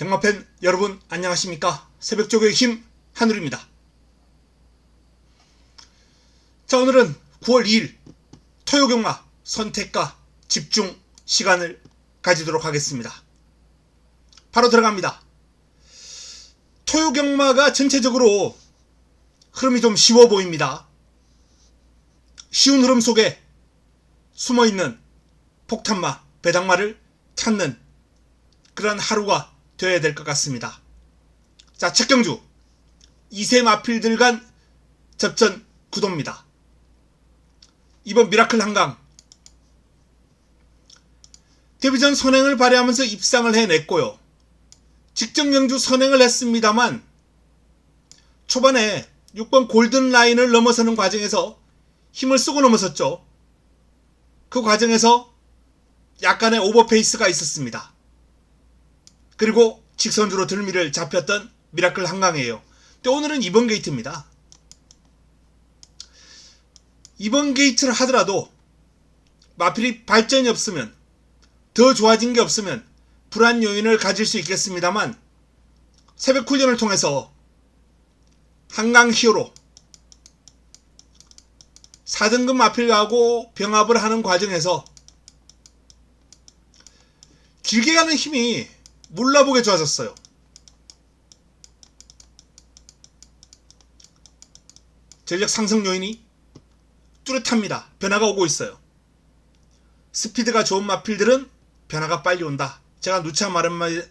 경마팬 여러분 안녕하십니까? 새벽조교의 힘 한울입니다. 자, 오늘은 9월 2일 토요경마 선택과 집중 시간을 가지도록 하겠습니다. 바로 들어갑니다. 토요경마가 전체적으로 흐름이 좀 쉬워 보입니다. 쉬운 흐름 속에 숨어있는 폭탄마, 배당마를 찾는 그런 하루가 되어야 될 것 같습니다. 자, 첫 경주 2세 마필들 간 접전 구도입니다. 이번 미라클 한강 데뷔전 선행을 발휘하면서 입상을 해냈고요. 직전 경주 선행을 했습니다만 초반에 6번 골든라인을 넘어서는 과정에서 힘을 쓰고 넘어섰죠. 그 과정에서 약간의 오버페이스가 있었습니다. 그리고 직선주로 들미를 잡혔던 미라클 한강이에요. 근데 오늘은 2번 게이트입니다. 2번 게이트를 하더라도 마필이 발전이 없으면, 더 좋아진 게 없으면 불안 요인을 가질 수 있겠습니다만 새벽 훈련을 통해서 한강 히어로 4등급 마필하고 병합을 하는 과정에서 길게 가는 힘이 몰라보게 좋아졌어요. 전력 상승 요인이 뚜렷합니다. 변화가 오고 있어요. 스피드가 좋은 마필들은 변화가 빨리 온다. 제가 누차 말을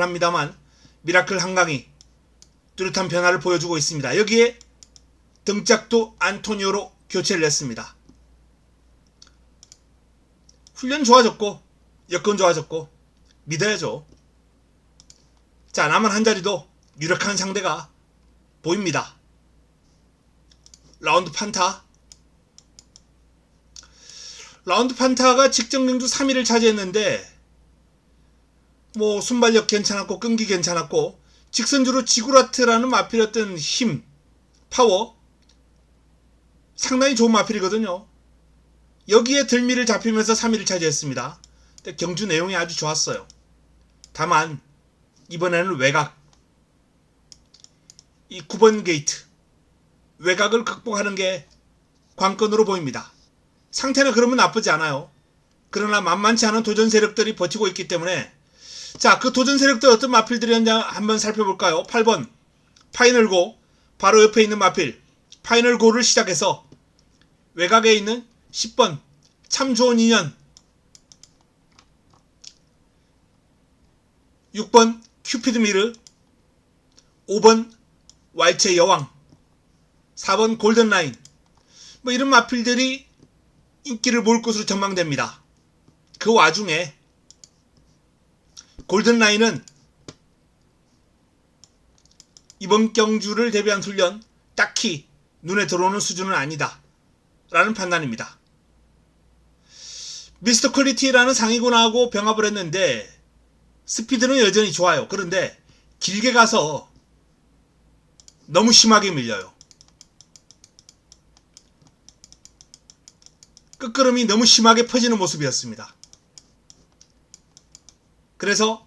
합니다만 미라클 한강이 뚜렷한 변화를 보여주고 있습니다. 여기에 등짝도 안토니오로 교체를 했습니다. 훈련 좋아졌고 여건 좋아졌고 믿어야죠. 자, 남은 한 자리도 유력한 상대가 보입니다. 라운드 판타가 직전 경주 3위를 차지했는데 순발력 괜찮았고 끈기 괜찮았고 직선주로 지구라트라는 마필이었던 힘, 파워 상당히 좋은 마필이거든요. 여기에 들미를 잡히면서 3위를 차지했습니다. 근데 경주 내용이 아주 좋았어요. 다만 이번에는 외곽, 이 9번 게이트 외곽을 극복하는 게 관건으로 보입니다. 상태는 그러면 나쁘지 않아요. 그러나 만만치 않은 도전 세력들이 버티고 있기 때문에, 자, 그 도전 세력들 어떤 마필들이었냐 한번 살펴볼까요? 8번 파이널고, 바로 옆에 있는 마필 파이널고를 시작해서 외곽에 있는 10번 참 좋은 인연, 6번 큐피드 미르, 5번 왈체 여왕, 4번 골든라인, 이런 마필들이 인기를 모을 것으로 전망됩니다. 그 와중에 골든라인은 이번 경주를 대비한 훈련 딱히 눈에 들어오는 수준은 아니다 라는 판단입니다. 미스터 퀄리티라는 상위군하고 병합을 했는데 스피드는 여전히 좋아요. 그런데 길게 가서 너무 심하게 밀려요. 끝걸음이 너무 심하게 퍼지는 모습이었습니다. 그래서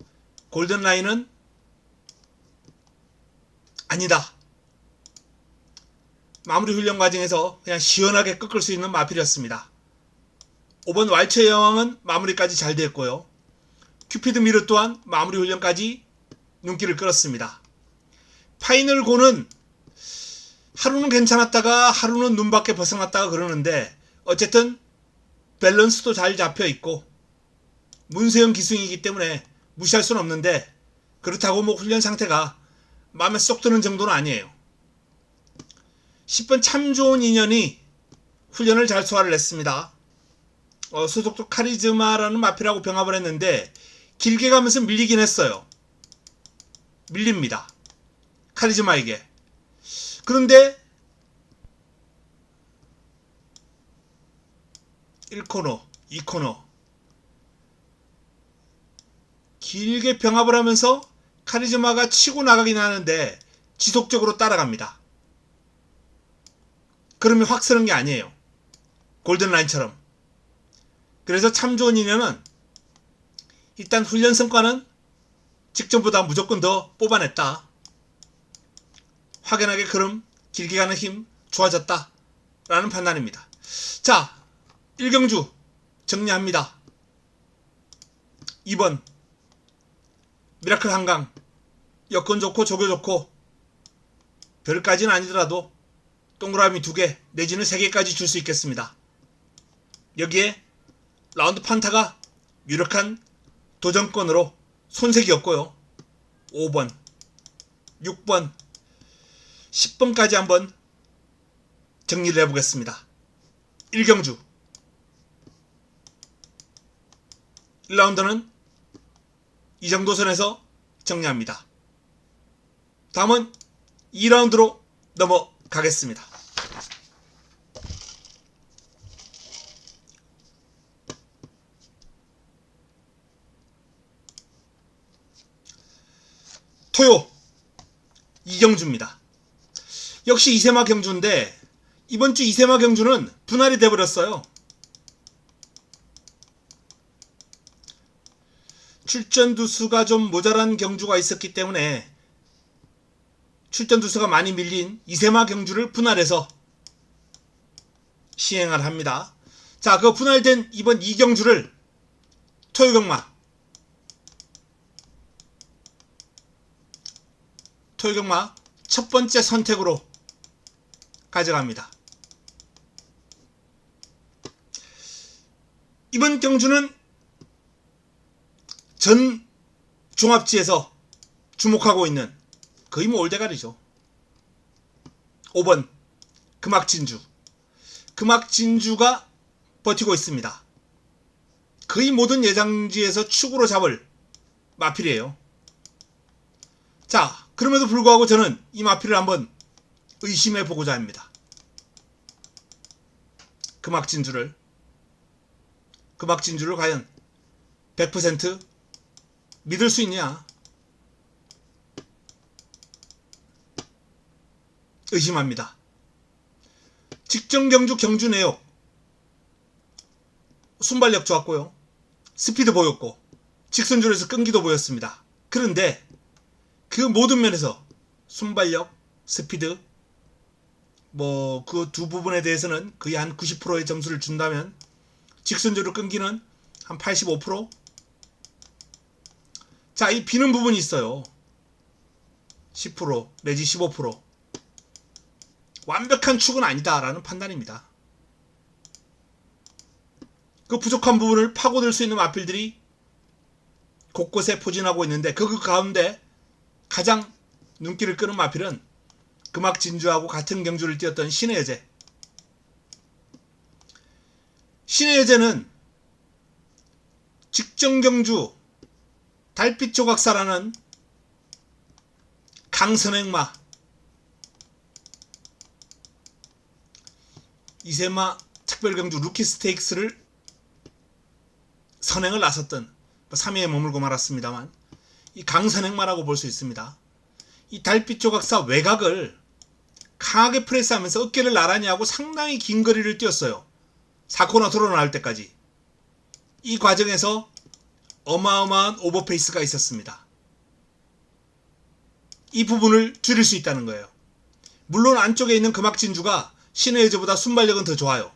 골든라인은 아니다. 마무리 훈련 과정에서 그냥 시원하게 꺾을 수 있는 마필이었습니다. 5번 왈체 여왕은 마무리까지 잘 됐고요. 큐피드 미르 또한 마무리 훈련까지 눈길을 끌었습니다. 파이널고는 하루는 괜찮았다가 하루는 눈 밖에 벗어났다가 그러는데 어쨌든 밸런스도 잘 잡혀있고 문세영 기승이기 때문에 무시할 수는 없는데, 그렇다고 훈련 상태가 마음에 쏙 드는 정도는 아니에요. 10번 참 좋은 인연이 훈련을 잘 소화를 했습니다. 소속도 카리즈마라는 마필하고 병합을 했는데 길게 가면서 밀리긴 했어요. 밀립니다. 카리즈마에게. 그런데 1코너, 2코너 길게 병합을 하면서 카리즈마가 치고 나가긴 하는데 지속적으로 따라갑니다. 그러면 확 쓰는 게 아니에요. 골든라인처럼. 그래서 참 좋은 인연은 일단 훈련 성과는 직전보다 무조건 더 뽑아냈다. 확연하게 흐름, 길게 가는 힘 좋아졌다 라는 판단입니다. 자, 1경주 정리합니다. 2번 미라클 한강 여건 좋고 조교 좋고 별까지는 아니더라도 동그라미 2개 내지는 3개까지 줄 수 있겠습니다. 여기에 라운드 판타가 유력한 도전권으로 손색이 없고요. 5번, 6번, 10번까지 한번 정리를 해보겠습니다. 1경주 1라운드는 이 정도 선에서 정리합니다. 다음은 2라운드로 넘어가겠습니다. 토요 2경주입니다. 역시 이세마 경주인데 이번주 이세마 경주는 분할이 돼버렸어요. 출전 두수가 좀 모자란 경주가 있었기 때문에 출전 두수가 많이 밀린 이세마 경주를 분할해서 시행을 합니다. 자, 그 분할된 이번 2경주를 토요경마 첫 번째 선택으로 가져갑니다. 이번 경주는 전 종합지에서 주목하고 있는 거의 뭐 올대가리죠. 5번 금악진주. 금악진주가 버티고 있습니다. 거의 모든 예상지에서 축으로 잡을 마필이에요. 자, 그럼에도 불구하고 저는 이 마필을 한번 의심해 보고자 합니다. 금악진주를 과연 100% 믿을 수 있냐? 의심합니다. 직전 경주 내역 순발력 좋았고요. 스피드 보였고 직선줄에서 끈기도 보였습니다. 그런데 그 모든 면에서 순발력, 스피드 그 두 부분에 대해서는 거의 한 90%의 점수를 준다면 직선줄을 끊기는 한 85%? 자, 이 비는 부분이 있어요. 10% 내지 15%. 완벽한 축은 아니다라는 판단입니다. 그 부족한 부분을 파고들 수 있는 마필들이 곳곳에 포진하고 있는데 그 가운데 가장 눈길을 끄는 마필은 금악진주하고 같은 경주를 뛰었던 신의 여제. 신의 여제는 직전 경주 달빛 조각사라는 강선행마 이세마 특별경주 루키 스테이크스를 선행을 나섰던 3위에 머물고 말았습니다만 이 강선행마라고 볼 수 있습니다. 이 달빛 조각사 외곽을 강하게 프레스하면서 어깨를 나란히 하고 상당히 긴 거리를 뛰었어요. 4코너 돌아 나올 때까지. 이 과정에서 어마어마한 오버페이스가 있었습니다. 이 부분을 줄일 수 있다는 거예요. 물론 안쪽에 있는 금악진주가 신의 여제보다 순발력은 더 좋아요.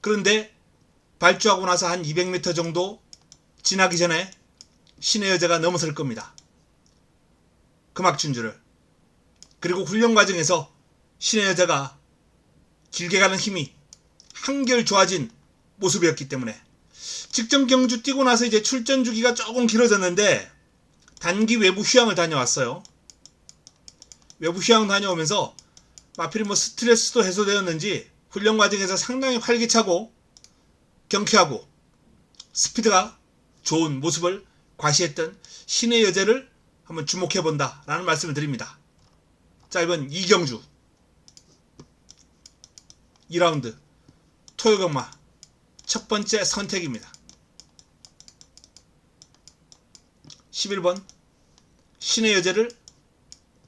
그런데 발주하고 나서 한 200m 정도 지나기 전에 신의 여제가 넘어설 겁니다. 금악진주를. 그리고 훈련 과정에서 신의 여제가 길게 가는 힘이 한결 좋아진 모습이었기 때문에 직전 경주 뛰고 나서 이제 출전 주기가 조금 길어졌는데 단기 외부 휴양을 다녀왔어요. 외부 휴양 다녀오면서 마필이 스트레스도 해소되었는지 훈련 과정에서 상당히 활기차고 경쾌하고 스피드가 좋은 모습을 과시했던 신의 여제를 한번 주목해본다 라는 말씀을 드립니다. 자, 이번 2경주 2라운드 토요경마 첫 번째 선택입니다. 11번 신의 여제를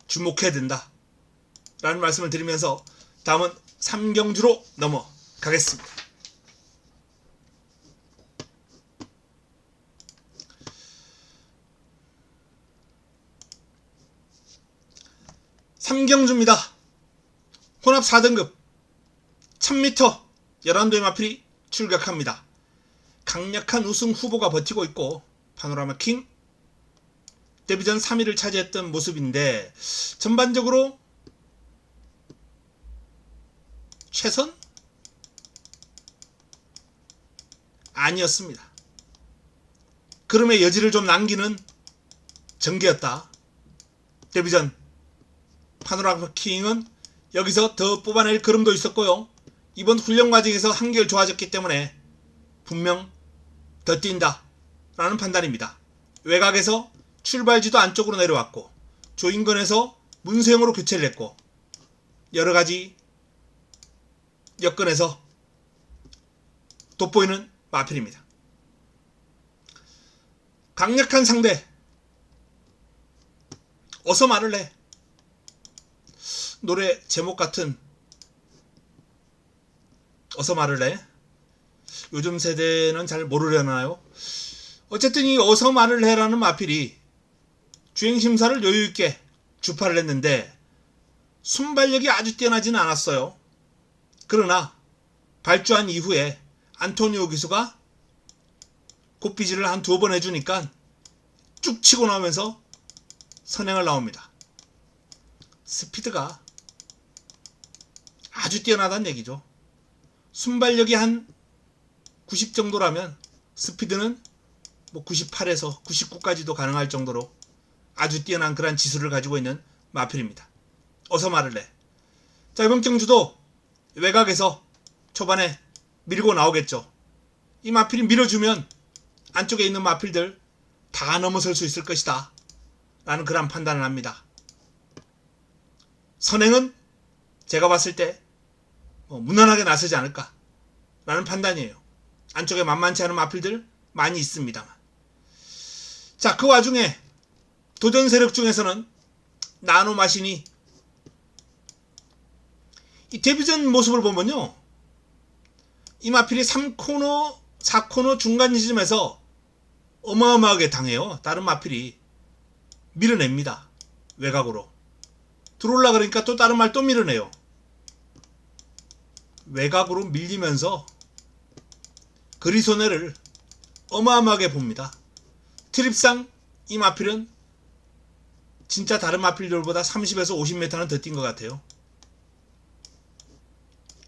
주목해야 된다 라는 말씀을 드리면서 다음은 3경주로 넘어가겠습니다. 3경주입니다. 혼합 4등급 1000m 11도의 마필이 출격합니다. 강력한 우승 후보가 버티고 있고 파노라마 킹 데뷔전 3위를 차지했던 모습인데 전반적으로 최선? 아니었습니다. 그럼의 여지를 좀 남기는 전개였다. 데뷔전 파노라마 킹은 여기서 더 뽑아낼 그름도 있었고요. 이번 훈련 과정에서 한결 좋아졌기 때문에 분명 더 뛴다 라는 판단입니다. 외곽에서 출발지도 안쪽으로 내려왔고 조인건에서 문세영으로 교체를 했고 여러가지 여건에서 돋보이는 마필입니다. 강력한 상대 어서 말을 해. 노래 제목 같은 어서 말을 해. 요즘 세대는 잘 모르려나요? 어쨌든 이 어서 말을 해라는 마필이 주행심사를 여유있게 주파를 했는데 순발력이 아주 뛰어나지는 않았어요. 그러나 발주한 이후에 안토니오 기수가 곱비질을 한 2번 해주니까 쭉 치고 나오면서 선행을 나옵니다. 스피드가 아주 뛰어나다는 얘기죠. 순발력이 한 90 정도라면 스피드는 뭐 98에서 99까지도 가능할 정도로 아주 뛰어난 그런 지수를 가지고 있는 마필입니다. 어서 말을 해. 자, 이번 경주도 외곽에서 초반에 밀고 나오겠죠. 이 마필이 밀어주면 안쪽에 있는 마필들 다 넘어설 수 있을 것이다 라는 그런 판단을 합니다. 선행은 제가 봤을 때 무난하게 나서지 않을까 라는 판단이에요. 안쪽에 만만치 않은 마필들 많이 있습니다만. 자, 그 와중에 도전 세력 중에서는 나노마신이 이 데뷔전 모습을 보면요, 이 마필이 3코너 4코너 중간 지점에서 어마어마하게 당해요. 다른 마필이 밀어냅니다. 외곽으로 들어올라 그러니까 또 다른 말 또 밀어내요. 외곽으로 밀리면서 거리손해를 어마어마하게 봅니다. 트립상 이 마필은 진짜 다른 마필들보다 30에서 50m는 더 뛴 것 같아요.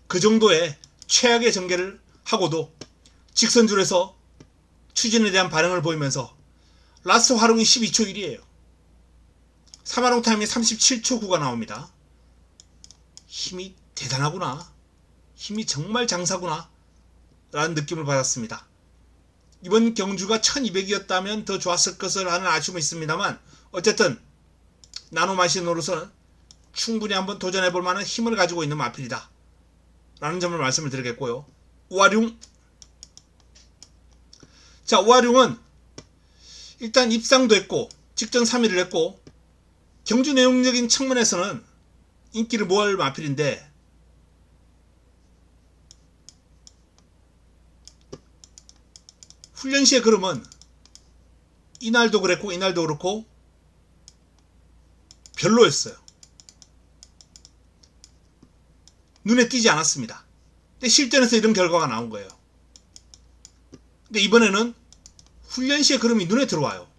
그 정도의 최악의 전개를 하고도 직선줄에서 추진에 대한 반응을 보이면서 라스트 활용이 12초 1이에요. 3화롱 타임이 37초 9가 나옵니다. 힘이 대단하구나. 힘이 정말 장사구나 라는 느낌을 받았습니다. 이번 경주가 1200이었다면 더 좋았을 것을 하는 아쉬움이 있습니다만 어쨌든 나노마신으로서는 충분히 한번 도전해볼 만한 힘을 가지고 있는 마필이다 라는 점을 말씀을 드리겠고요. 우아룡. 자, 우아룡은 일단 입상도 했고 직전 3위를 했고 경주 내용적인 측면에서는 인기를 모을 마필인데 훈련 시의 걸음은 이날도 그랬고 이날도 그렇고 별로였어요. 눈에 띄지 않았습니다. 근데 실전에서 이런 결과가 나온 거예요. 근데 이번에는 훈련 시의 걸음이 눈에 들어와요.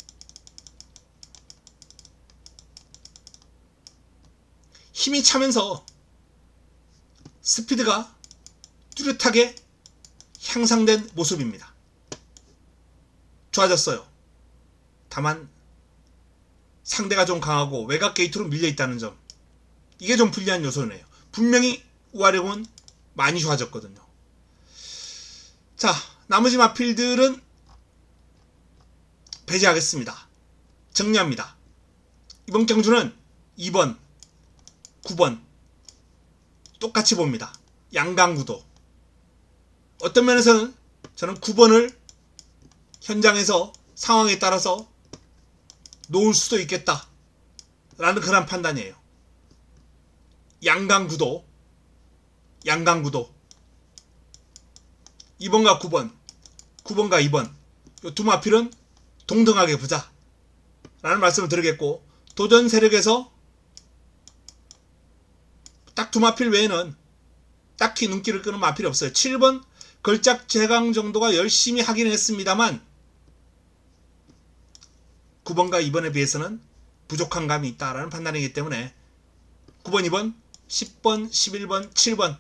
힘이 차면서 스피드가 뚜렷하게 향상된 모습입니다. 좋아졌어요. 다만 상대가 좀 강하고 외곽 게이트로 밀려있다는 점, 이게 좀 불리한 요소네요. 분명히 우아룡은 많이 좋아졌거든요. 자, 나머지 마필들은 배제하겠습니다. 정리합니다. 이번 경주는 2번, 9번 똑같이 봅니다. 양강구도. 어떤 면에서는 저는 9번을 현장에서 상황에 따라서 놓을 수도 있겠다 라는 그런 판단이에요. 양강구도 2번과 9번 9번과 2번 이 두 마필은 동등하게 보자 라는 말씀을 드리겠고, 도전 세력에서 딱 두 마필 외에는 딱히 눈길을 끄는 마필이 없어요. 7번 걸작 제강 정도가 열심히 하긴 했습니다만 9번과 2번에 비해서는 부족한 감이 있다라는 판단이기 때문에 9번, 2번, 10번, 11번, 7번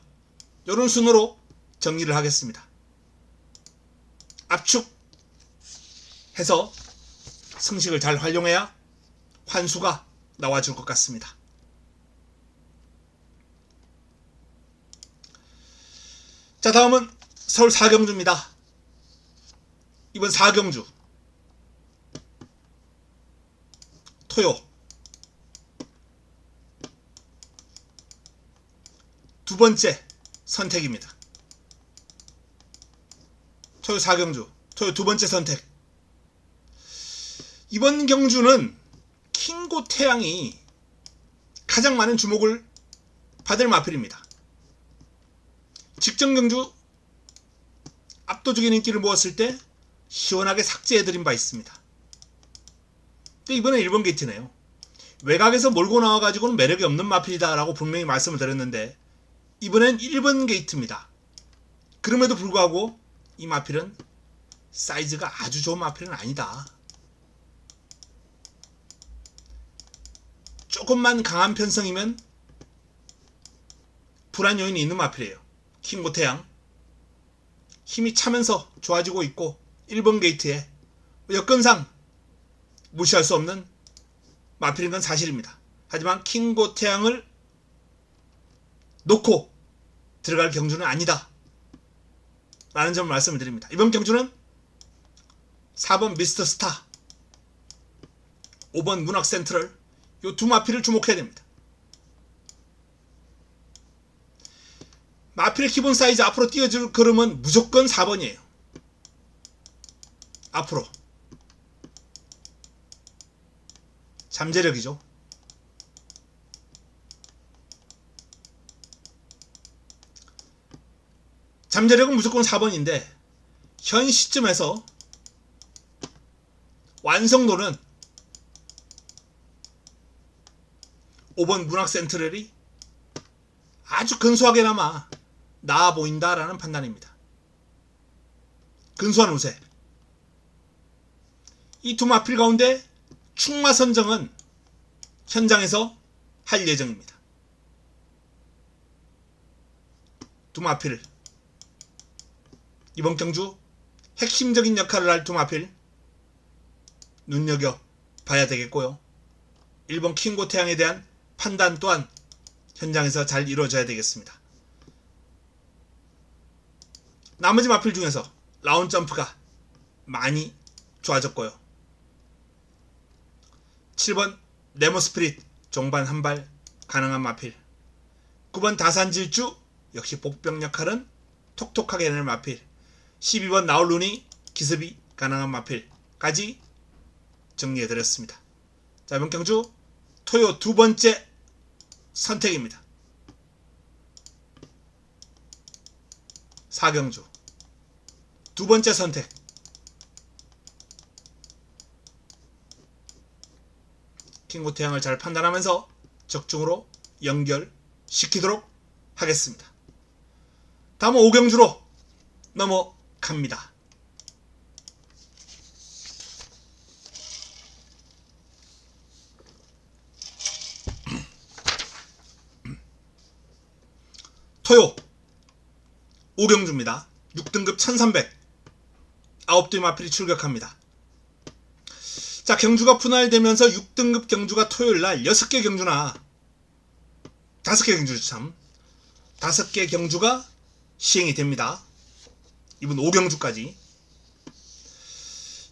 이런 순으로 정리를 하겠습니다. 압축해서 승식을 잘 활용해야 환수가 나와줄 것 같습니다. 자, 다음은 서울 4경주입니다. 이번 4경주 토요 두 번째 선택입니다. 토요 4경주 토요 두 번째 선택. 이번 경주는 킹고 태양이 가장 많은 주목을 받을 마필입니다. 직전 경주 압도적인 인기를 모았을 때 시원하게 삭제해드린 바 있습니다. 근데 이번에 1번 게이트네요. 외곽에서 몰고 나와가지고는 매력이 없는 마필이다 라고 분명히 말씀을 드렸는데 이번엔 1번 게이트입니다. 그럼에도 불구하고 이 마필은 사이즈가 아주 좋은 마필은 아니다. 조금만 강한 편성이면 불안 요인이 있는 마필이에요. 킹고 태양 힘이 차면서 좋아지고 있고 1번 게이트에 여건상 무시할 수 없는 마필인 건 사실입니다. 하지만 킹고 태양을 놓고 들어갈 경주는 아니다 라는 점을 말씀을 드립니다. 이번 경주는 4번 미스터 스타 5번 문학 센트럴 이 두 마필을 주목해야 됩니다. 마필의 기본 사이즈 앞으로 띄워줄 걸음은 무조건 4번이에요. 앞으로 잠재력이죠. 잠재력은 무조건 4번인데 현 시점에서 완성도는 5번 문학 센트럴이 아주 근소하게나마 나아 보인다라는 판단입니다. 근소한 우세. 이 두 마필 가운데 충마 선정은 현장에서 할 예정입니다. 두 마필 이번 경주 핵심적인 역할을 할 두 마필 눈여겨 봐야 되겠고요. 1번 킹고 태양에 대한 판단 또한 현장에서 잘 이루어져야 되겠습니다. 나머지 마필 중에서 라운 점프가 많이 좋아졌고요. 7번 네모 스피릿 종반 한발 가능한 마필. 9번 다산질주 역시 복병 역할은 톡톡하게 해낼 마필. 12번 나홀루니 기습이 가능한 마필까지 정리해드렸습니다. 자, 이번 경주 토요 두 번째 선택입니다. 4경주 두 번째 선택. 킹고 태양을 잘 판단하면서 적중으로 연결시키도록 하겠습니다. 다음은 5경주로 넘어갑니다. 토요 5경주입니다. 6등급 1300 9대 마필이 출격합니다. 자, 경주가 분할되면서 6등급 경주가 토요일날 6개 경주나 5개 경주죠 참 5개 경주가 시행이 됩니다. 이번 5경주까지.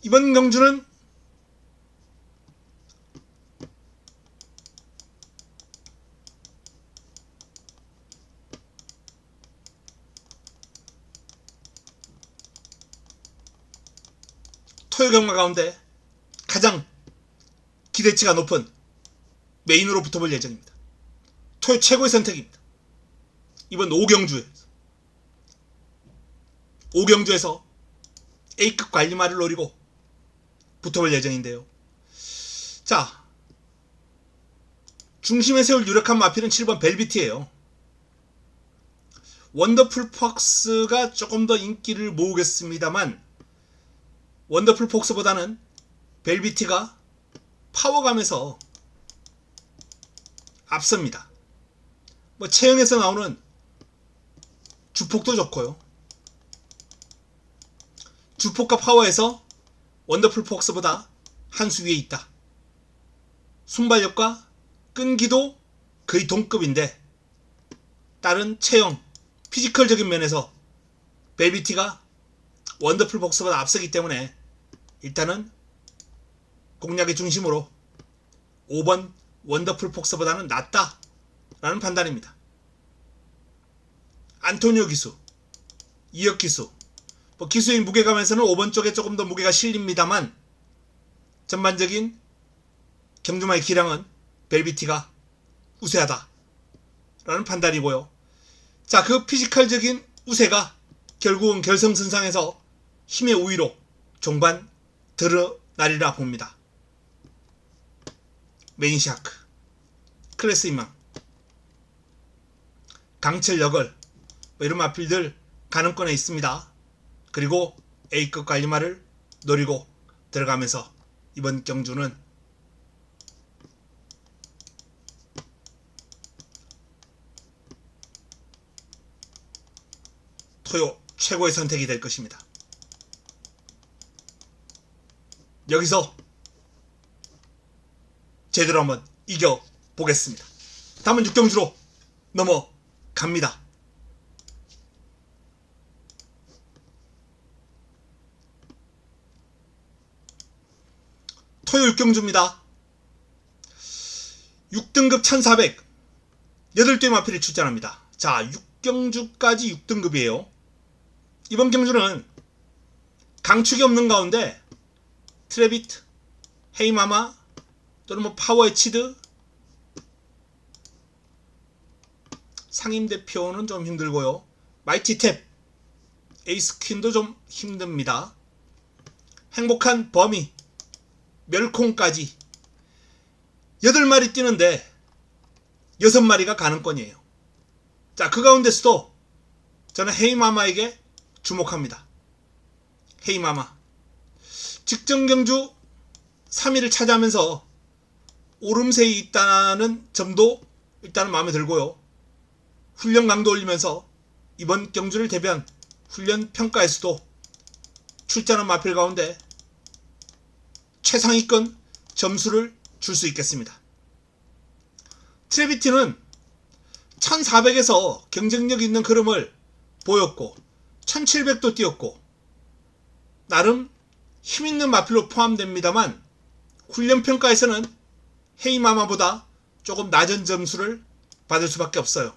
이번 경주는 토요 경마 가운데 가장 기대치가 높은 메인으로 붙어볼 예정입니다. 토요 최고의 선택입니다. 이번 5경주에서 A급 관리마를 노리고 붙어볼 예정인데요. 자, 중심에 세울 유력한 마필은 7번 벨비티예요. 원더풀 폭스가 조금 더 인기를 모으겠습니다만 원더풀 폭스보다는 벨비티가 파워감에서 앞섭니다. 뭐 체형에서 나오는 주폭도 좋고요. 주폭과 파워에서 원더풀 폭스보다 한 수 위에 있다. 순발력과 끈기도 거의 동급인데 다른 체형, 피지컬적인 면에서 벨비티가 원더풀 폭스보다 앞서기 때문에 일단은 공략의 중심으로 5번 원더풀 폭스보다는 낫다 라는 판단입니다. 안토니오 기수, 이역 기수, 뭐 기수의 무게감에서는 5번 쪽에 조금 더 무게가 실립니다만 전반적인 경주마의 기량은 벨비티가 우세하다 라는 판단이고요. 자, 그 피지컬적인 우세가 결국은 결승선상에서 힘의 우위로 종반 드러나리라 봅니다. 메인샤크, 클래스 인망, 강철 여걸 뭐 이런 마필들 가능권에 있습니다. 그리고 A급 관리마를 노리고 들어가면서 이번 경주는 토요 최고의 선택이 될 것입니다. 여기서 제대로 한번 이겨보겠습니다. 다음은 6경주로 넘어갑니다. 토요 6경주입니다. 6등급 1400 8대 마필이 출전합니다. 자, 6경주까지 6등급이에요. 이번 경주는 강축이 없는 가운데 트래비트, 헤이마마 또는 뭐 파워에치드, 상임대표는 좀 힘들고요. 마이티탭, 에이스퀸도 좀 힘듭니다. 행복한 범위, 멸콩까지 8마리 뛰는데 6마리가 가능권이에요. 자, 그 가운데서도 저는 헤이마마에게 주목합니다. 헤이마마 직전경주 3위를 차지하면서 오름세에 있다는 점도 일단은 마음에 들고요. 훈련 강도 올리면서 이번 경주를 대비한 훈련 평가에서도 출전한 마필 가운데 최상위권 점수를 줄 수 있겠습니다. 트래비티는 1400에서 경쟁력 있는 흐름을 보였고 1700도 뛰었고 나름 힘있는 마필로 포함됩니다만 훈련평가에서는 헤이마마보다 조금 낮은 점수를 받을 수밖에 없어요.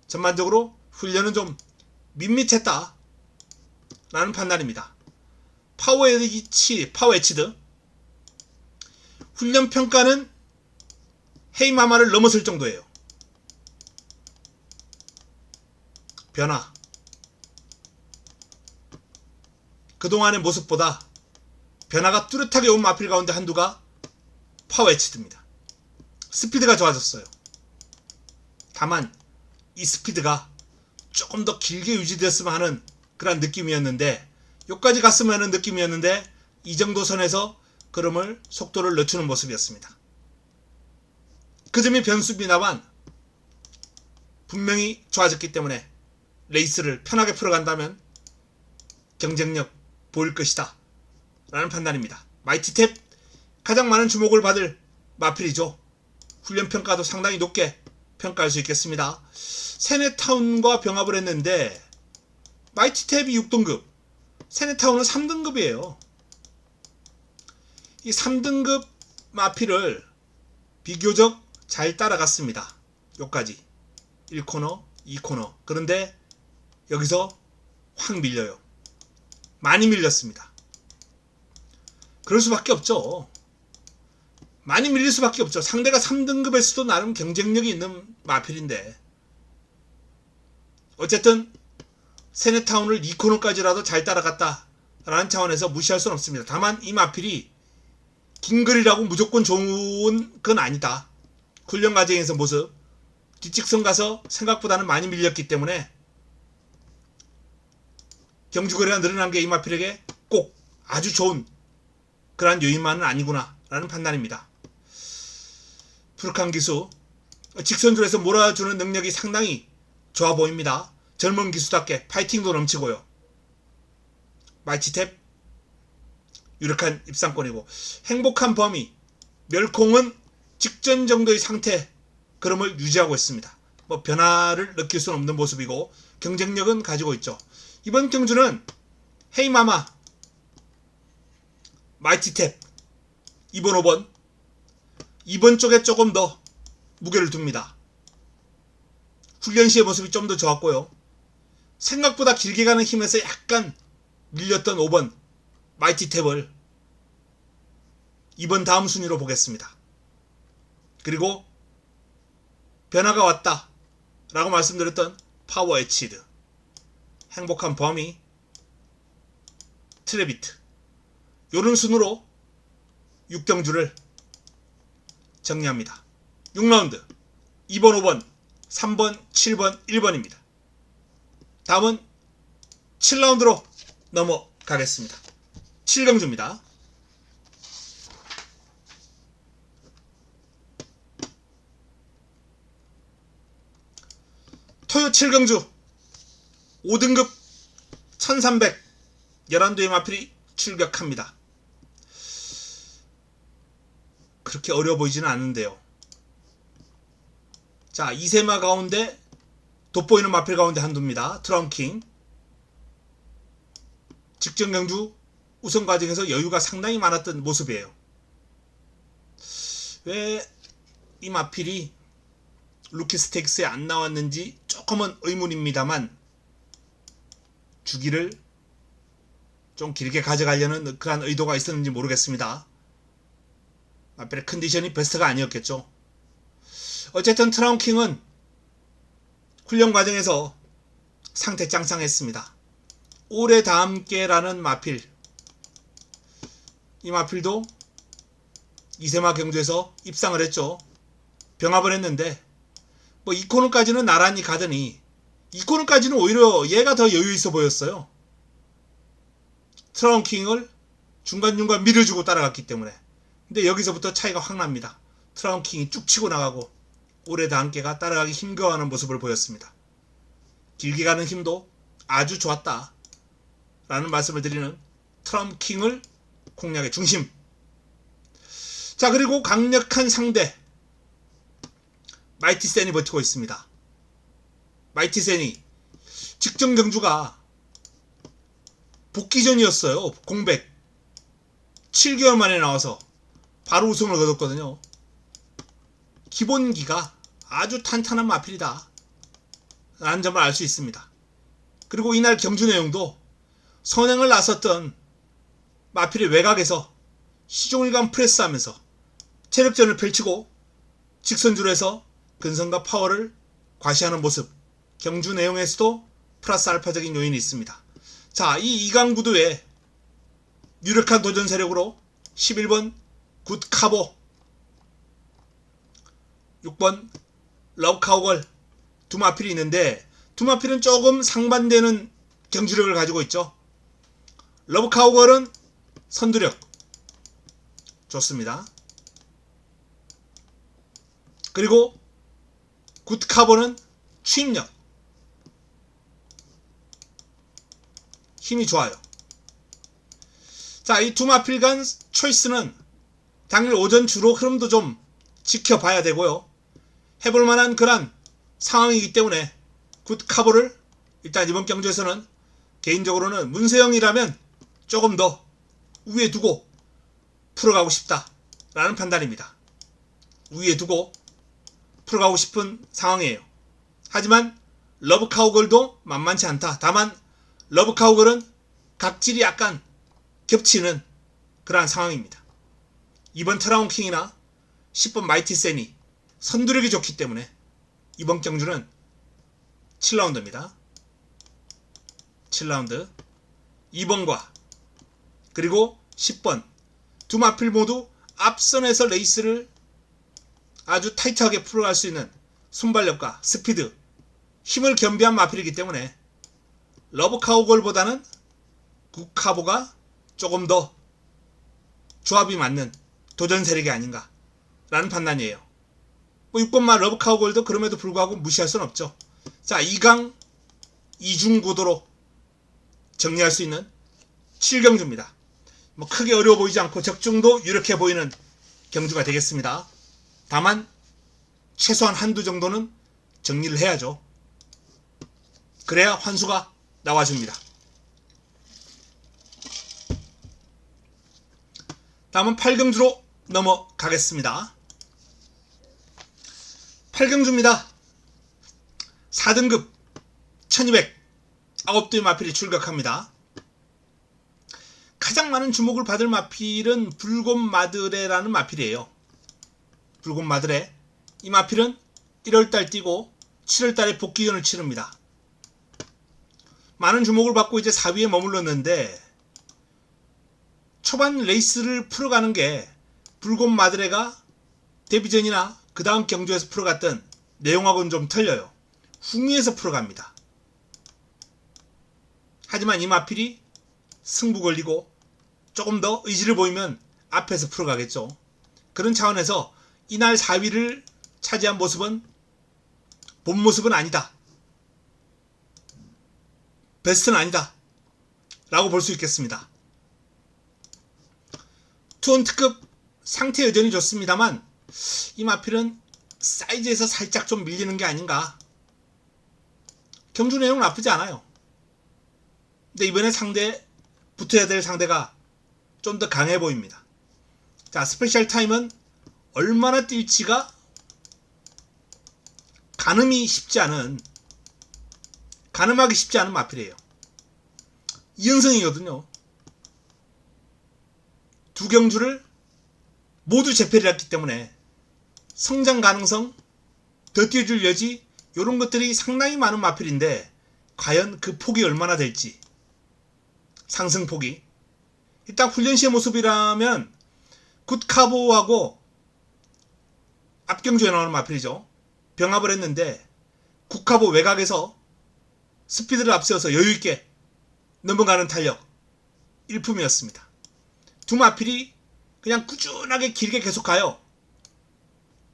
전반적으로 훈련은 좀 밋밋했다 라는 판단입니다. 파워에치드 훈련평가는 헤이마마를 넘어설 정도예요. 변화 그동안의 모습보다 변화가 뚜렷하게 온 마필 가운데 한두가 파워에치드입니다. 스피드가 좋아졌어요. 다만 이 스피드가 조금 더 길게 유지됐으면 하는 그런 느낌이었는데 여기까지 갔으면 하는 느낌이었는데 이 정도 선에서 걸음을 속도를 늦추는 모습이었습니다. 그 점이 변수입니다만 분명히 좋아졌기 때문에 레이스를 편하게 풀어간다면 경쟁력 보일 것이다 라는 판단입니다. 마이티탭 가장 많은 주목을 받을 마필이죠. 훈련평가도 상당히 높게 평가할 수 있겠습니다. 세네타운과 병합을 했는데 마이티탭이 6등급 세네타운은 3등급이에요. 이 3등급 마필을 비교적 잘 따라갔습니다. 여기까지 1코너 2코너 그런데 여기서 확 밀려요. 많이 밀렸습니다. 그럴 수밖에 없죠. 많이 밀릴 수밖에 없죠. 상대가 3등급에서도 나름 경쟁력이 있는 마필인데 어쨌든 세네타운을 2코너까지라도 잘 따라갔다 라는 차원에서 무시할 수는 없습니다. 다만 이 마필이 긴거리라고 무조건 좋은 건 아니다. 훈련 과정에서 모습 뒷직선 가서 생각보다는 많이 밀렸기 때문에 경주 거래가 늘어난 게 이 마필에게 꼭 아주 좋은 그러한 요인만은 아니구나 라는 판단입니다. 푸르칸 기수 직선줄에서 몰아주는 능력이 상당히 좋아 보입니다. 젊은 기수답게 파이팅도 넘치고요. 마이티탭 유력한 입상권이고, 행복한 범위 멸콩은 직전 정도의 상태 그럼을 유지하고 있습니다. 뭐 변화를 느낄 수는 없는 모습이고 경쟁력은 가지고 있죠. 이번 경주는 헤이마마 마이티탭 2번 5번 2번 쪽에 조금 더 무게를 둡니다. 훈련 시의 모습이 좀 더 좋았고요. 생각보다 길게 가는 힘에서 약간 밀렸던 5번 마이티탭을 2번 다음 순위로 보겠습니다. 그리고 변화가 왔다 라고 말씀드렸던 파워 에치드, 행복한 범위, 트레비트, 요런 순으로 6경주를 정리합니다. 6라운드 2번 5번 3번 7번 1번입니다. 다음은 7라운드로 넘어가겠습니다. 7경주입니다. 토요 7경주 5등급 1300 11도의 마필이 출격합니다. 그렇게 어려워 보이지는 않는데요. 자, 2세마 가운데 돋보이는 마필 가운데 한두입니다. 트럼킹. 직전 경주 우선 과정에서 여유가 상당히 많았던 모습이에요. 왜 이 마필이 루키 스테이크스에 안 나왔는지 조금은 의문입니다만, 주기를 좀 길게 가져가려는 그런 의도가 있었는지 모르겠습니다. 마필의 컨디션이 베스트가 아니었겠죠. 어쨌든 트라운킹은 훈련 과정에서 상태 짱짱했습니다. 올해 다 함께라는 마필, 이 마필도 이세마 경주에서 입상을 했죠. 병합을 했는데 뭐 2코너까지는 나란히 가더니 2코너까지는 오히려 얘가 더 여유 있어 보였어요. 트라운킹을 중간중간 밀어주고 따라갔기 때문에. 근데 여기서부터 차이가 확 납니다. 트라운킹이 쭉 치고 나가고 올해 다 함께가 따라가기 힘겨워하는 모습을 보였습니다. 길게 가는 힘도 아주 좋았다 라는 말씀을 드리는 트라운킹을 공략의 중심. 자, 그리고 강력한 상대 마이티센이 버티고 있습니다. 마이티센이 직전 경주가 복귀전이었어요. 공백 7개월 만에 나와서 바로 우승을 거뒀거든요. 기본기가 아주 탄탄한 마필이다 라는 점을 알 수 있습니다. 그리고 이날 경주 내용도 선행을 나섰던 마필의 외곽에서 시종일관 프레스하면서 체력전을 펼치고 직선줄에서 근성과 파워를 과시하는 모습, 경주 내용에서도 플러스 알파적인 요인이 있습니다. 자, 이 이강구도의 유력한 도전 세력으로 11번 굿카보, 6번 러브카우걸 두 마필이 있는데, 두 마필은 조금 상반되는 경주력을 가지고 있죠. 러브카우걸은 선두력 좋습니다. 그리고 굿카보는 추임력, 힘이 좋아요. 자, 이 두 마필 간 초이스는 당일 오전 주로 흐름도 좀 지켜봐야 되고요. 해볼 만한 그런 상황이기 때문에 굿카보를 일단 이번 경주에서는 개인적으로는 문세영이라면 조금 더 위에 두고 풀어가고 싶다라는 판단입니다. 위에 두고 풀어가고 싶은 상황이에요. 하지만 러브카우걸도 만만치 않다. 다만 러브카우걸은 각질이 약간 겹치는 그러한 상황입니다. 이번 트라운킹이나 10번 마이티센이 선두력이 좋기 때문에 이번 경주는 7라운드입니다. 7라운드 2번과 그리고 10번 두 마필 모두 앞선에서 레이스를 아주 타이트하게 풀어갈 수 있는 순발력과 스피드, 힘을 겸비한 마필이기 때문에 러브카우걸보다는 국카보가 조금 더 조합이 맞는 도전 세력이 아닌가 라는 판단이에요. 뭐 6번마 러브카우 골드 그럼에도 불구하고 무시할 수는 없죠. 자, 2강 2중 구도로 정리할 수 있는 7경주입니다. 뭐 크게 어려워 보이지 않고 적중도 유력해 보이는 경주가 되겠습니다. 다만 최소한 한두 정도는 정리를 해야죠. 그래야 환수가 나와줍니다. 다음은 8경주로 넘어가겠습니다. 8경주입니다. 4등급 1200 9대의 마필이 출격합니다. 가장 많은 주목을 받을 마필은 불곰마드레라는 마필이에요. 불곰마드레. 이 마필은 1월달 뛰고 7월달에 복귀전을 치릅니다. 많은 주목을 받고 이제 4위에 머물렀는데 초반 레이스를 풀어가는 게 불곰마드레가 데뷔전이나 그 다음 경주에서 풀어갔던 내용하고는 좀 틀려요. 후미에서 풀어갑니다. 하지만 이 마필이 승부 걸리고 조금 더 의지를 보이면 앞에서 풀어가겠죠. 그런 차원에서 이날 4위를 차지한 모습은 본 모습은 아니다. 베스트는 아니다. 라고 볼 수 있겠습니다. 투혼 특급 상태 여전히 좋습니다만 이 마필은 사이즈에서 살짝 좀 밀리는 게 아닌가. 경주 내용은 나쁘지 않아요. 근데 이번에 붙어야 될 상대가 좀 더 강해 보입니다. 자, 스페셜 타임은 얼마나 뛸지가 가늠하기 쉽지 않은 마필이에요. 2연승이거든요. 두 경주를 모두 재패를 했기 때문에 성장 가능성, 더 뛰어줄 여지 이런 것들이 상당히 많은 마필인데 과연 그 폭이 얼마나 될지, 상승폭이. 일단 훈련 시의 모습이라면 굿카보하고 앞경주에 나오는 마필이죠. 병합을 했는데 굿카보 외곽에서 스피드를 앞세워서 여유있게 넘어가는 탄력 일품이었습니다. 두 마필이 그냥 꾸준하게 길게 계속 가요.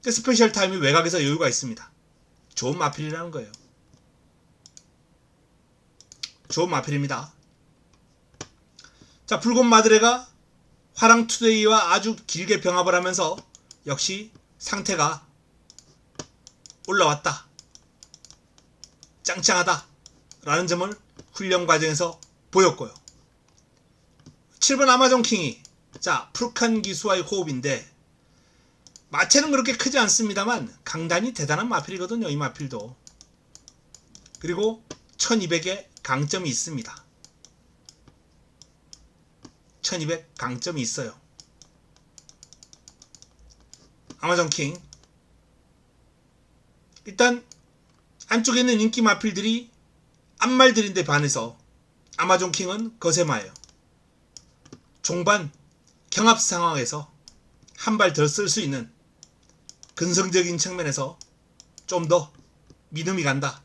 스페셜 타임이 외곽에서 여유가 있습니다. 좋은 마필이라는 거예요. 좋은 마필입니다. 자, 불곰마드레가 화랑투데이와 아주 길게 병합을 하면서 역시 상태가 올라왔다. 짱짱하다. 라는 점을 훈련 과정에서 보였고요. 7번 아마존킹이 자, 풀칸 기수와의 호흡인데 마체는 그렇게 크지 않습니다만 강단이 대단한 마필이거든요. 이 마필도. 그리고 1200의 강점이 있습니다. 1200 강점이 있어요. 아마존킹. 일단 안쪽에 있는 인기 마필들이 앞말들인데 반해서 아마존킹은 거세마예요. 종반 경합 상황에서 한 발 더 쓸 수 있는 근성적인 측면에서 좀 더 믿음이 간다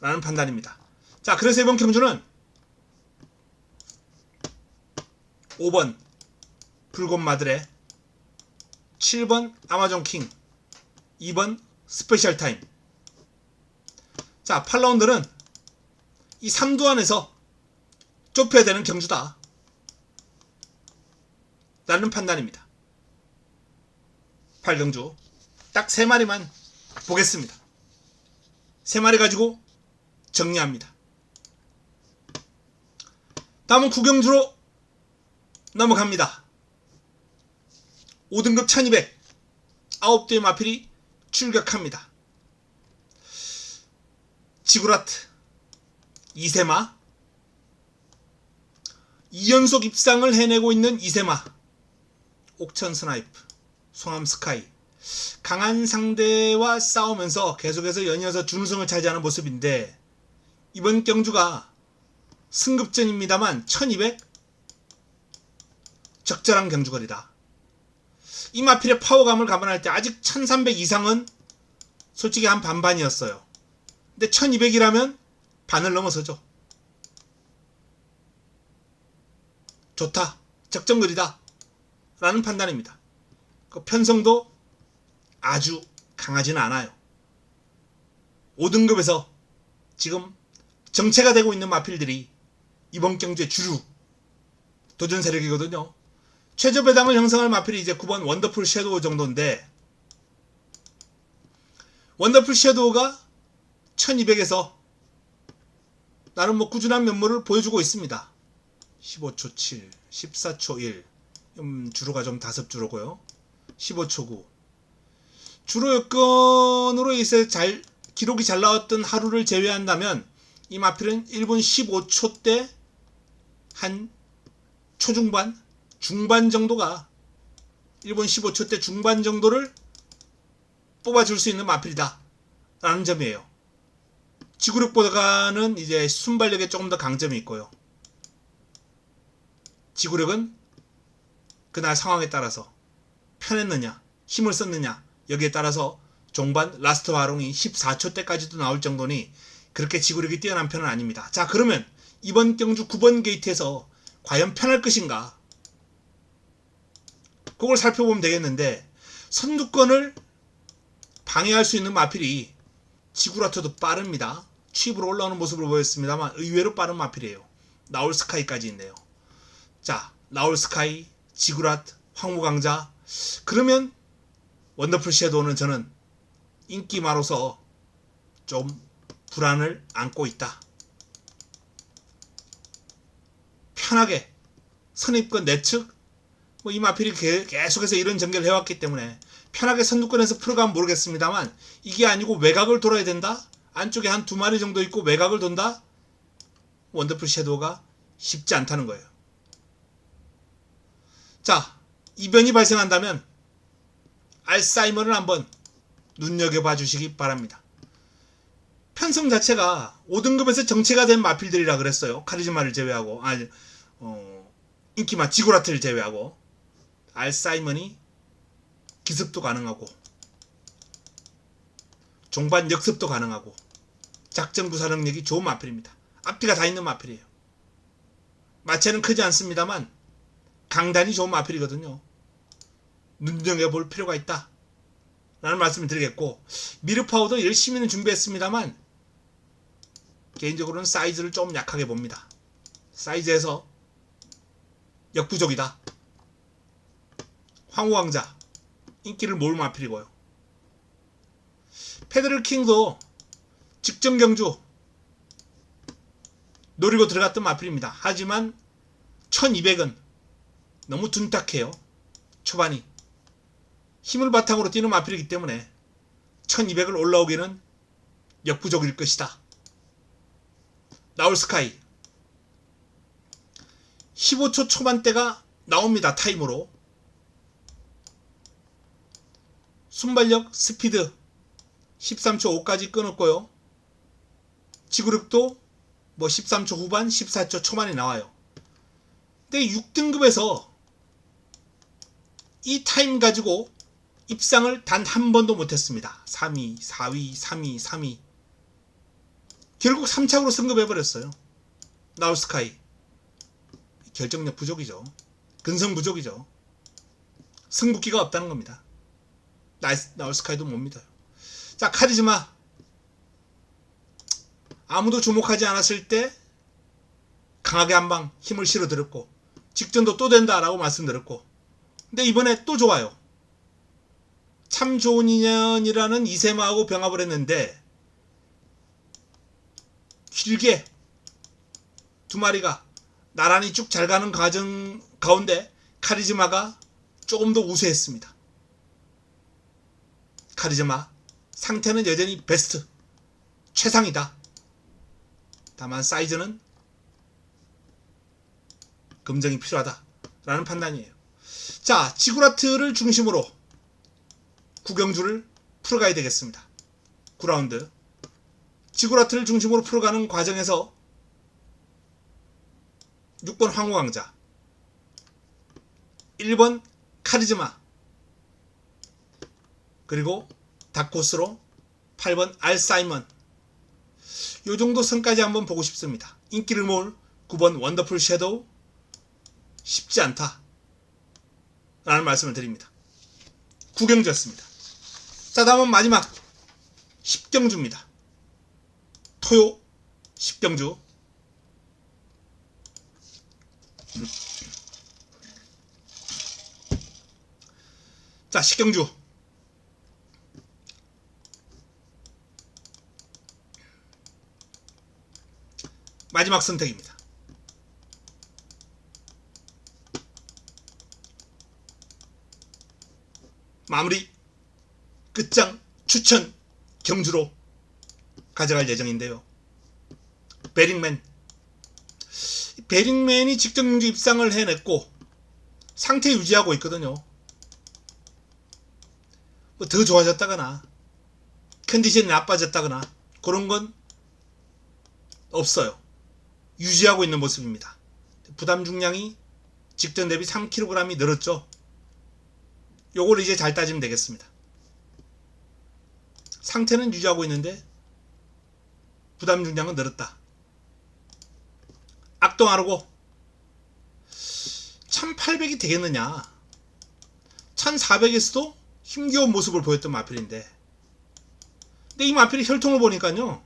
라는 판단입니다. 자, 그래서 이번 경주는 5번 불곰마드레, 7번 아마존킹, 2번 스페셜 타임. 자, 8라운드는 이 3두 안에서 좁혀야 되는 경주다 라는 판단입니다. 8경주 딱 3마리만 보겠습니다. 3마리 가지고 정리합니다. 다음은 9경주로 넘어갑니다. 5등급 1200 9대의 마필이 출격합니다. 지구라트, 이세마, 2연속 입상을 해내고 있는 이세마, 옥천 스나이프, 송암 스카이. 강한 상대와 싸우면서 계속해서 연이어서 준우승을 차지하는 모습인데 이번 경주가 승급전입니다만 1200 적절한 경주거리다. 이 마필의 파워감을 감안할 때 아직 1300 이상은 솔직히 한 반반이었어요. 근데 1200이라면 반을 넘어서죠. 좋다, 적정거리다 라는 판단입니다. 그 편성도 아주 강하지는 않아요. 5등급에서 지금 정체가 되고 있는 마필들이 이번 경주의 주류 도전 세력이거든요. 최저 배당을 형성할 마필이 이제 9번 원더풀 섀도우 정도인데, 원더풀 섀도우가 1200에서 나름 뭐 꾸준한 면모를 보여주고 있습니다. 15초 7, 14초 1, 주로가 좀 5주로고요. 15초 9. 주로 여건으로 이제 기록이 잘 나왔던 하루를 제외한다면 이 마필은 1분 15초대 한 초중반, 중반 정도가 1분 15초대 중반 정도를 뽑아줄 수 있는 마필이다 라는 점이에요. 지구력보다는 이제 순발력에 조금 더 강점이 있고요. 지구력은 그날 상황에 따라서 편했느냐, 힘을 썼느냐 여기에 따라서 종반 라스트 화롱이 14초대까지도 나올 정도니 그렇게 지구력이 뛰어난 편은 아닙니다. 자, 그러면 이번 경주 9번 게이트에서 과연 편할 것인가? 그걸 살펴보면 되겠는데, 선두권을 방해할 수 있는 마필이 지구라트도 빠릅니다. 취입으로 올라오는 모습을 보였습니다만 의외로 빠른 마필이에요. 나올 스카이까지 있네요. 자, 나올 스카이, 지구라트, 황무강자. 그러면 원더풀 섀도우는 저는 인기마로서 좀 불안을 안고 있다. 편하게 선입권 내측, 이 마필이 계속해서 이런 전개를 해왔기 때문에 편하게 선두권에서 풀어가면 모르겠습니다만, 이게 아니고 외곽을 돌아야 된다? 안쪽에 한 2마리 정도 있고 외곽을 돈다? 원더풀 섀도우가 쉽지 않다는 거예요. 자, 이변이 발생한다면 알사이머를 한번 눈여겨봐 주시기 바랍니다. 편성 자체가 5등급에서 정체가 된 마필들이라 그랬어요. 카리즈마를 제외하고, 인기마 지구라트를 제외하고. 알사이먼이 기습도 가능하고 종반 역습도 가능하고 작전 구사 능력이 좋은 마필입니다. 앞뒤가 다 있는 마필이에요. 마체는 크지 않습니다만 강단이 좋은 마필이거든요. 눈여겨볼 필요가 있다 라는 말씀을 드리겠고, 미르파우더 열심히는 준비했습니다만 개인적으로는 사이즈를 좀 약하게 봅니다. 사이즈에서 역부족이다. 황후왕자 인기를 모을 마필이고요. 페드럴킹도 직전 경주 노리고 들어갔던 마필입니다. 하지만 1200은 너무 둔탁해요. 초반이 힘을 바탕으로 뛰는 마필이기 때문에 1200을 올라오기는 역부족일 것이다. 나올 스카이 15초 초반대가 나옵니다. 타임으로. 순발력, 스피드 13초 5까지 끊었고요. 지구력도 13초 후반, 14초 초반에 나와요. 근데 6등급에서 이 타임 가지고 입상을 단 한 번도 못했습니다. 3위, 4위, 3위, 3위. 결국 3착으로 승급해버렸어요. 나올 스카이. 결정력 부족이죠. 근성 부족이죠. 승부기가 없다는 겁니다. 나올 스카이도 못 믿어요. 자, 카리즈마. 아무도 주목하지 않았을 때 강하게 한방 힘을 실어드렸고, 직전도 또 된다라고 말씀드렸고, 근데 이번에 또 좋아요. 참 좋은 인연이라는 이세마하고 병합을 했는데 길게 2마리가 나란히 쭉 잘 가는 과정 가운데 카리즈마가 조금 더 우세했습니다. 카리즈마 상태는 여전히 베스트 최상이다. 다만 사이즈는 검증이 필요하다 라는 판단이에요. 자, 지구라트를 중심으로 구경주를 풀어가야 되겠습니다. 9라운드 지구라트를 중심으로 풀어가는 과정에서 6번 황후강자, 1번 카리즈마, 그리고 다코스로 8번 알사이먼, 요정도 선까지 한번 보고 싶습니다. 인기를 모을 9번 원더풀 섀도우, 쉽지 않다 라는 말씀을 드립니다. 9경주였습니다. 자, 다음은 마지막 10경주입니다. 토요 10경주. 자, 10경주 마지막 선택입니다. 마무리 끝장 추천 경주로 가져갈 예정인데요. 베링맨이 직전 경주 입상을 해냈고 상태 유지하고 있거든요. 뭐 더 좋아졌다거나 컨디션이 나빠졌다거나 그런 건 없어요. 유지하고 있는 모습입니다. 부담 중량이 직전 대비 3kg이 늘었죠. 요걸 이제 잘 따지면 되겠습니다. 상태는 유지하고 있는데 부담 중량은 늘었다. 악동아르고 1800이 되겠느냐. 1400에서도 힘겨운 모습을 보였던 마필인데, 근데 이 마필의 혈통을 보니까요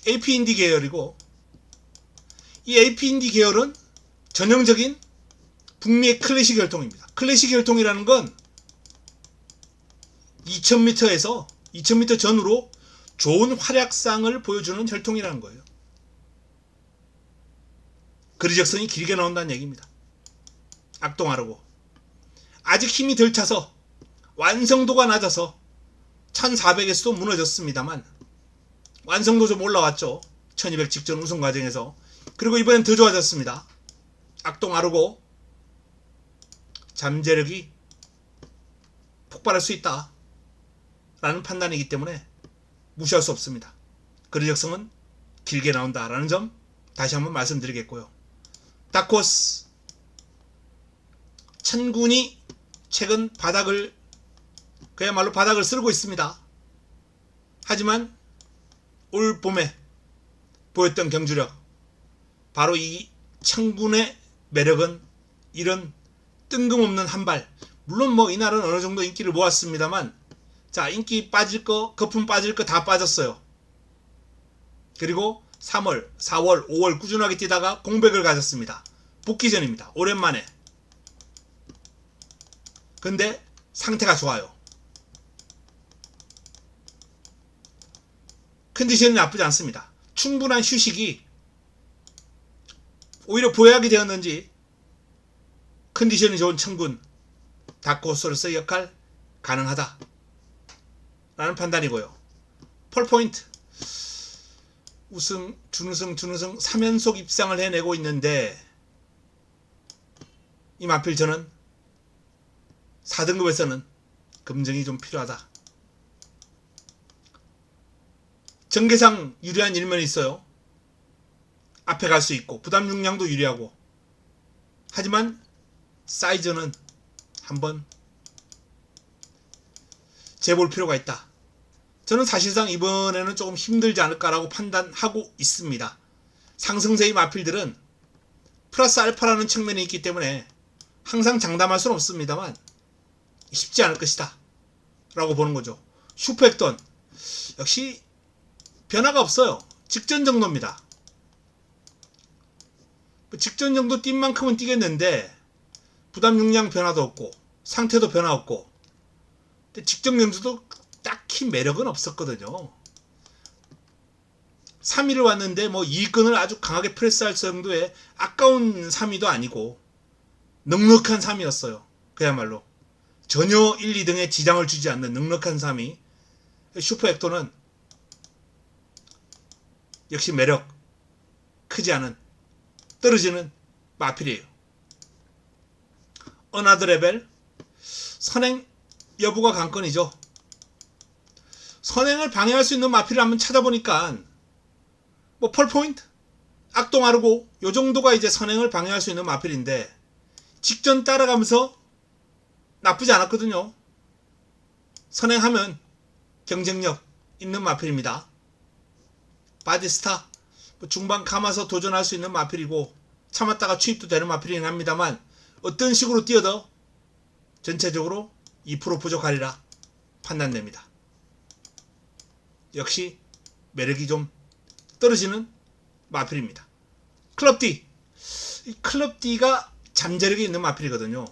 AP인디 계열이고, 이 AP인디 계열은 전형적인 북미의 클래식 혈통입니다. 클래식 혈통이라는 건 2000m에서 2000m 전후로 좋은 활약상을 보여주는 혈통이라는 거예요. 거리적선이 길게 나온다는 얘기입니다. 악동아르고 아직 힘이 덜 차서 완성도가 낮아서 1400에서도 무너졌습니다만 완성도 좀 올라왔죠. 1200 직전 우승 과정에서. 그리고 이번엔 더 좋아졌습니다. 악동아르고 잠재력이 폭발할 수 있다 라는 판단이기 때문에 무시할 수 없습니다. 거리적성은 길게 나온다 라는 점 다시 한번 말씀드리겠고요. 다크호스 천군이 최근 그야말로 바닥을 쓸고 있습니다. 하지만 올 봄에 보였던 경주력, 바로 이 천군의 매력은 이런 뜬금없는 한발. 물론 뭐 이날은 어느 정도 인기를 모았습니다만, 자, 인기 빠질 거, 거품 빠질 거 다 빠졌어요. 그리고 3월, 4월, 5월 꾸준하게 뛰다가 공백을 가졌습니다. 복귀 전입니다. 오랜만에. 근데 상태가 좋아요. 컨디션이 나쁘지 않습니다. 충분한 휴식이 오히려 보약이 되었는지 컨디션이 좋은 천군, 다크호스로서의 역할 가능하다 라는 판단이고요. 펄포인트 우승, 준우승 3연속 입상을 해내고 있는데, 이 마필 저는 4등급에서는 검증이 좀 필요하다. 전개상 유리한 일면이 있어요. 앞에 갈 수 있고 부담 중량도 유리하고, 하지만 사이즈는 한번 재볼 필요가 있다. 저는 사실상 이번에는 조금 힘들지 않을까라고 판단하고 있습니다. 상승세의 마필들은 플러스 알파라는 측면이 있기 때문에 항상 장담할 수는 없습니다만 쉽지 않을 것이다 라고 보는 거죠. 슈퍼액돈 역시 변화가 없어요. 직전 정도입니다. 직전 정도 뛴 만큼은 뛰겠는데 부담 중량 변화도 없고 상태도 변화 없고, 근데 직전 경주도 딱히 매력은 없었거든요. 3위를 왔는데 뭐 2위권을 아주 강하게 프레스할 정도의 아까운 3위도 아니고 넉넉한 3위였어요. 그야말로 전혀 1, 2등에 지장을 주지 않는 넉넉한 3위. 슈퍼액토는 역시 매력 크지 않은 떨어지는 마필이에요. 어나더 레벨 선행 여부가 관건이죠. 선행을 방해할 수 있는 마필을 한번 찾아보니까 뭐 펄포인트, 악동아르고 요 정도가 이제 선행을 방해할 수 있는 마필인데, 직전 따라가면서 나쁘지 않았거든요. 선행하면 경쟁력 있는 마필입니다. 바디스타 중반 감아서 도전할 수 있는 마필이고, 참았다가 추입도 되는 마필이긴 합니다만 어떤 식으로 뛰어도 전체적으로 2% 부족하리라 판단됩니다. 역시 매력이 좀 떨어지는 마필입니다. 클럽 D. 이 클럽 D가 잠재력이 있는 마필이거든요.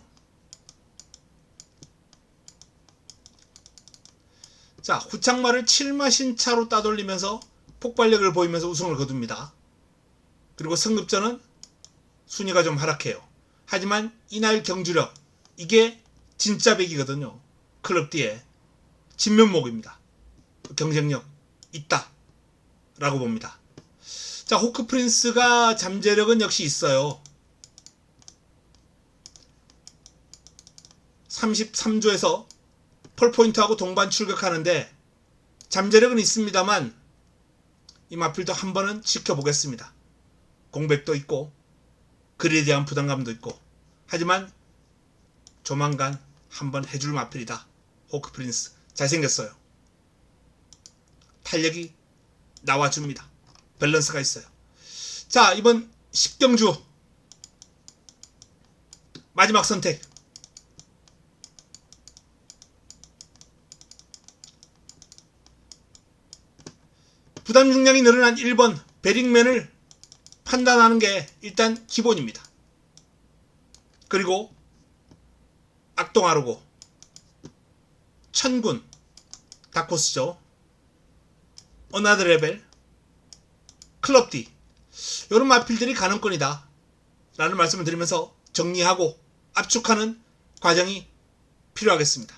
자, 후창마를 7마신차로 따돌리면서 폭발력을 보이면서 우승을 거둡니다. 그리고 승급전은 순위가 좀 하락해요. 하지만 이날 경주력, 이게 진짜 백이거든요. 클럽 D의 진면목입니다. 경쟁력 있다 라고 봅니다. 자, 호크 프린스가 잠재력은 역시 있어요. 33조에서 펄포인트하고 동반 출격하는데 잠재력은 있습니다만 이 마필도 한 번은 지켜보겠습니다. 공백도 있고 글에 대한 부담감도 있고 하지만 조만간 한번 해줄 마필이다. 호크 프린스 잘생겼어요. 탄력이 나와줍니다. 밸런스가 있어요. 자, 이번 10경주 마지막 선택. 부담 중량이 늘어난 1번 베링맨을 판단하는 게 일단 기본입니다. 그리고 악동아르고, 천군, 다코스죠. 어나더 레벨, 클럽 D 이런 마필들이 가능권이다 라는 말씀을 드리면서 정리하고 압축하는 과정이 필요하겠습니다.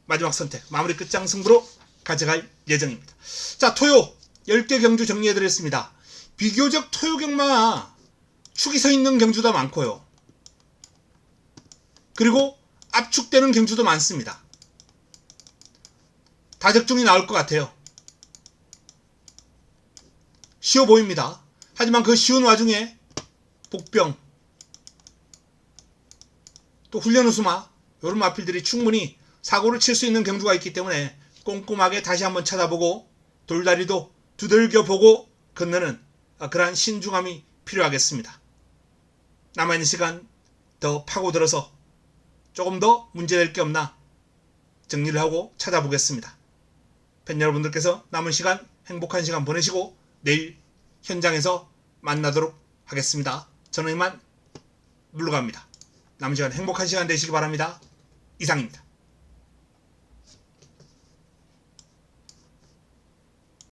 마지막 선택, 마무리 끝장 승부로 가져갈 예정입니다. 자, 토요 10개 경주 정리해드렸습니다. 비교적 토요 경마 축이 서 있는 경주도 많고요. 그리고 압축되는 경주도 많습니다. 다적중이 나올 것 같아요. 쉬워 보입니다. 하지만 그 쉬운 와중에 복병, 또 훈련 우수마 이런 마필들이 충분히 사고를 칠 수 있는 경주가 있기 때문에 꼼꼼하게 다시 한번 찾아보고 돌다리도 두들겨보고 건너는 그러한 신중함이 필요하겠습니다. 남아있는 시간 더 파고들어서 조금 더 문제될 게 없나 정리를 하고 찾아보겠습니다. 팬 여러분들께서 남은 시간 행복한 시간 보내시고 내일 현장에서 만나도록 하겠습니다. 저는 이만 물러갑니다. 남은 시간 행복한 시간 되시기 바랍니다. 이상입니다.